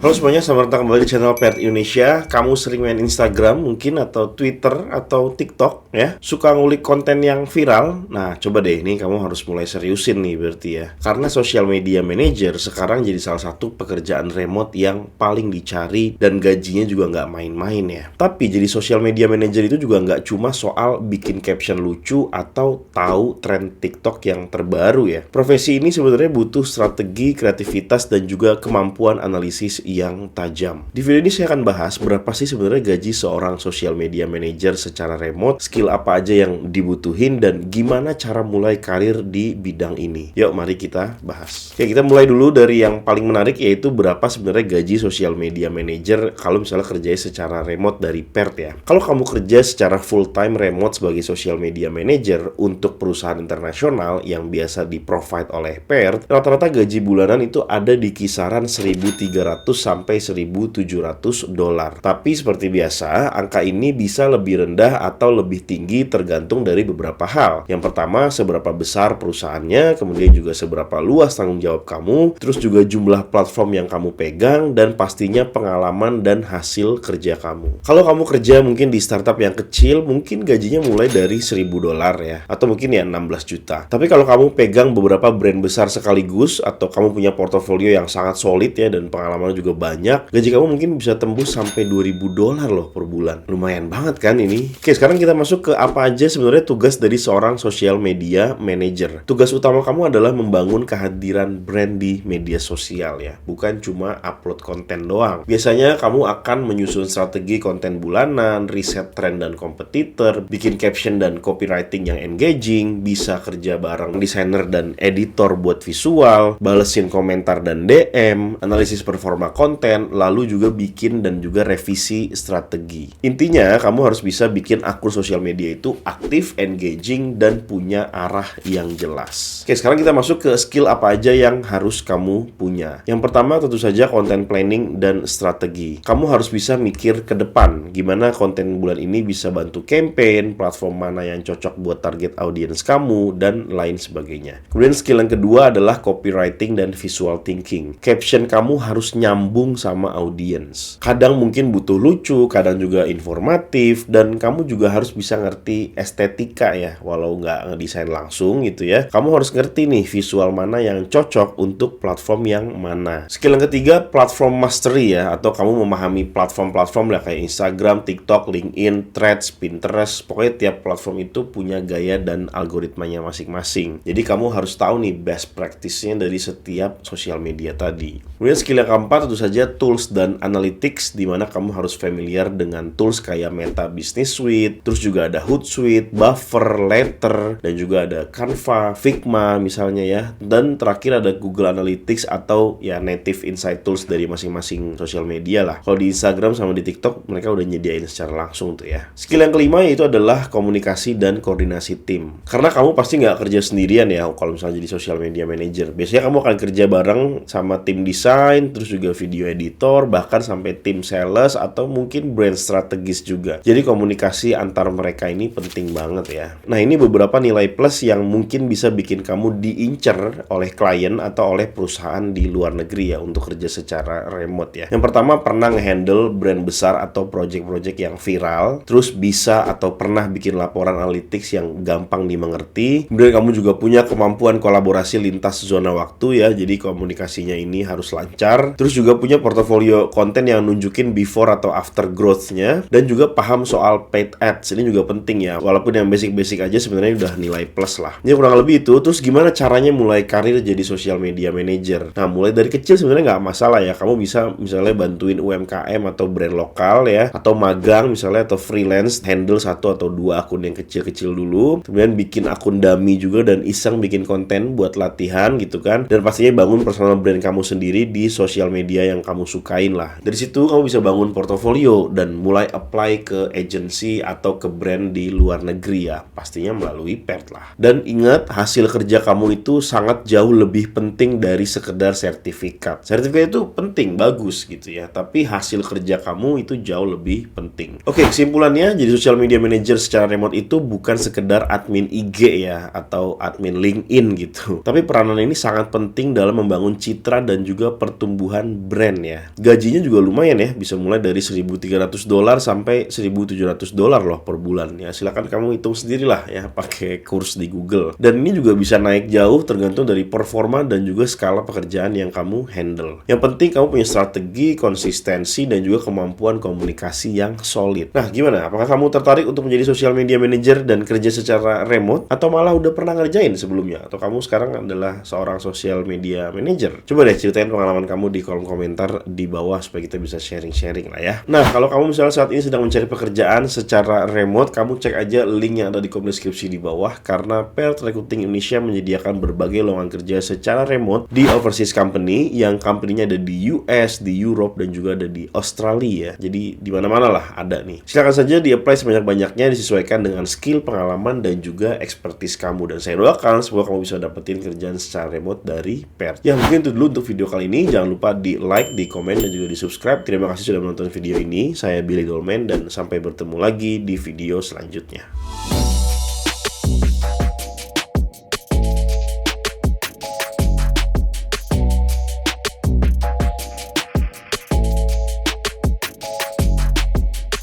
Halo semuanya, selamat datang kembali di channel Pert Indonesia. Kamu sering main Instagram mungkin, atau Twitter, atau TikTok ya? Suka ngulik konten yang viral? Nah, coba deh, ini kamu harus mulai seriusin nih berarti ya. Karena social media manager sekarang jadi salah satu pekerjaan remote yang paling dicari dan gajinya juga nggak main-main ya. Tapi jadi social media manager itu juga nggak cuma soal bikin caption lucu atau tahu tren TikTok yang terbaru ya. Profesi ini sebenarnya butuh strategi, kreativitas, dan juga kemampuan analisis yang tajam. Di video ini saya akan bahas berapa sih sebenarnya gaji seorang social media manager secara remote, skill apa aja yang dibutuhin, dan gimana cara mulai karir di bidang ini. Yuk, mari kita bahas. Oke, kita mulai dulu dari yang paling menarik, yaitu berapa sebenarnya gaji social media manager kalau misalnya kerjanya secara remote dari Pert ya. Kalau kamu kerja secara full time remote sebagai social media manager untuk perusahaan internasional yang biasa di-provide oleh Pert, rata-rata gaji bulanan itu ada di kisaran 1.300 sampai 1.700 dolar. Tapi seperti biasa, angka ini bisa lebih rendah atau lebih tinggi tergantung dari beberapa hal. Yang pertama, seberapa besar perusahaannya, kemudian juga seberapa luas tanggung jawab kamu, terus juga jumlah platform yang kamu pegang, dan pastinya pengalaman dan hasil kerja kamu. Kalau kamu kerja mungkin di startup yang kecil, mungkin gajinya mulai dari 1.000 dolar ya, atau mungkin ya 16 juta. Tapi kalau kamu pegang beberapa brand besar sekaligus, atau kamu punya portofolio yang sangat solid ya, dan pengalaman juga banyak, gaji kamu mungkin bisa tembus sampai 2.000 dolar loh per bulan. Lumayan banget kan ini? Oke, sekarang kita masuk ke apa aja sebenarnya tugas dari seorang social media manager. Tugas utama kamu adalah membangun kehadiran brand di media sosial ya, bukan cuma upload konten doang. Biasanya kamu akan menyusun strategi konten bulanan, riset tren dan kompetitor, bikin caption dan copywriting yang engaging, bisa kerja bareng desainer dan editor buat visual, balesin komentar dan DM, analisis performa konten, lalu juga bikin dan juga revisi strategi. Intinya, kamu harus bisa bikin akun sosial media itu aktif, engaging, dan punya arah yang jelas. Oke, sekarang kita masuk ke skill apa aja yang harus kamu punya. Yang pertama tentu saja content planning dan strategi. Kamu harus bisa mikir ke depan, gimana konten bulan ini bisa bantu campaign, platform mana yang cocok buat target audience kamu, dan lain sebagainya. Kemudian skill yang kedua adalah copywriting dan visual thinking. Caption kamu harus nyambung sama audience. Kadang mungkin butuh lucu, kadang juga informatif, dan kamu juga harus bisa ngerti estetika ya, walau nggak ngedesain langsung gitu ya. Kamu harus ngerti nih visual mana yang cocok untuk platform yang mana. Skill yang ketiga, platform mastery ya, atau kamu memahami platform-platform lah kayak Instagram, TikTok, LinkedIn, Threads, Pinterest. Pokoknya tiap platform itu punya gaya dan algoritmanya masing-masing. Jadi kamu harus tahu nih best practice-nya dari setiap sosial media tadi. Kemudian skill yang keempat tentu saja tools dan analytics, di mana kamu harus familiar dengan tools kayak Meta Business Suite, terus juga ada Hootsuite, Buffer, Letter, dan juga ada Canva, Figma misalnya ya. Dan terakhir ada Google Analytics atau ya native insight tools dari masing-masing sosial media lah. Kalau di Instagram sama di TikTok mereka udah nyediain secara langsung tuh ya. Skill yang kelima yaitu adalah komunikasi dan koordinasi tim. Karena kamu pasti nggak kerja sendirian ya kalau misalnya jadi social media manager. Biasanya kamu akan kerja bareng sama tim desain, terus juga video editor, bahkan sampai tim sales atau mungkin brand strategis juga. Jadi komunikasi antar mereka ini penting banget ya. Nah, ini beberapa nilai plus yang mungkin bisa bikin kamu diincer oleh klien atau oleh perusahaan di luar negeri ya untuk kerja secara remote ya. Yang pertama, pernah nge-handle brand besar atau project-project yang viral, terus bisa atau pernah bikin laporan analytics yang gampang dimengerti. Kemudian kamu juga punya kemampuan kolaborasi lintas zona waktu ya, jadi komunikasinya ini harus lancar. Terus juga punya portofolio konten yang nunjukin before atau after growth-nya, dan juga paham soal paid ads. Ini juga penting ya, walaupun yang basic-basic aja sebenarnya udah nilai plus lah. Ini kurang lebih itu. Terus gimana caranya mulai karir jadi social media manager? Nah, mulai dari kecil sebenarnya nggak masalah ya. Kamu bisa misalnya bantuin UMKM atau brand lokal ya, atau magang misalnya, atau freelance, handle 1 atau 2 akun yang kecil-kecil dulu. Kemudian bikin akun dummy juga dan iseng bikin konten buat latihan gitu kan. Dan pastinya bangun personal brand kamu sendiri di sosial media yang kamu sukain lah. Dari situ kamu bisa bangun portofolio dan mulai apply ke agency atau ke brand di luar negeri ya. Pastinya melalui Pert lah. Dan ingat, hasil kerja kamu itu sangat jauh lebih penting dari sekedar sertifikat. Sertifikat itu penting, bagus gitu ya. Tapi hasil kerja kamu itu jauh lebih penting. Oke, kesimpulannya, jadi social media manager secara remote itu bukan sekedar admin IG ya, atau admin LinkedIn gitu. Tapi peranan ini sangat penting dalam membangun citra dan juga pertumbuhan brand brand ya. Gajinya juga lumayan ya, bisa mulai dari $1.300 sampai $1.700 loh per bulan ya. Silakan kamu hitung sendirilah ya pakai kurs di Google. Dan ini juga bisa naik jauh tergantung dari performa dan juga skala pekerjaan yang kamu handle. Yang penting kamu punya strategi, konsistensi, dan juga kemampuan komunikasi yang solid. Nah, gimana? Apakah kamu tertarik untuk menjadi social media manager dan kerja secara remote? Atau malah udah pernah ngerjain sebelumnya? Atau kamu sekarang adalah seorang social media manager? Coba deh ceritain pengalaman kamu di kolom komentar di bawah supaya kita bisa sharing-sharing lah ya. Nah, kalau kamu misalnya saat ini sedang mencari pekerjaan secara remote, kamu cek aja link yang ada di kolom deskripsi di bawah, karena Paired Recruiting Indonesia menyediakan berbagai lowongan kerja secara remote di overseas company yang company-nya ada di US, di Europe, dan juga ada di Australia. Jadi di mana-mana lah ada nih. Silakan saja di-apply sebanyak-banyaknya, disesuaikan dengan skill, pengalaman, dan juga expertise kamu. Dan saya doakan semoga kamu bisa dapetin kerjaan secara remote dari Paired. Ya, mungkin itu dulu untuk video kali ini. Jangan lupa di like, di komen, dan juga di subscribe. Terima kasih sudah menonton video ini. Saya Billy Dolmen dan sampai bertemu lagi di video selanjutnya.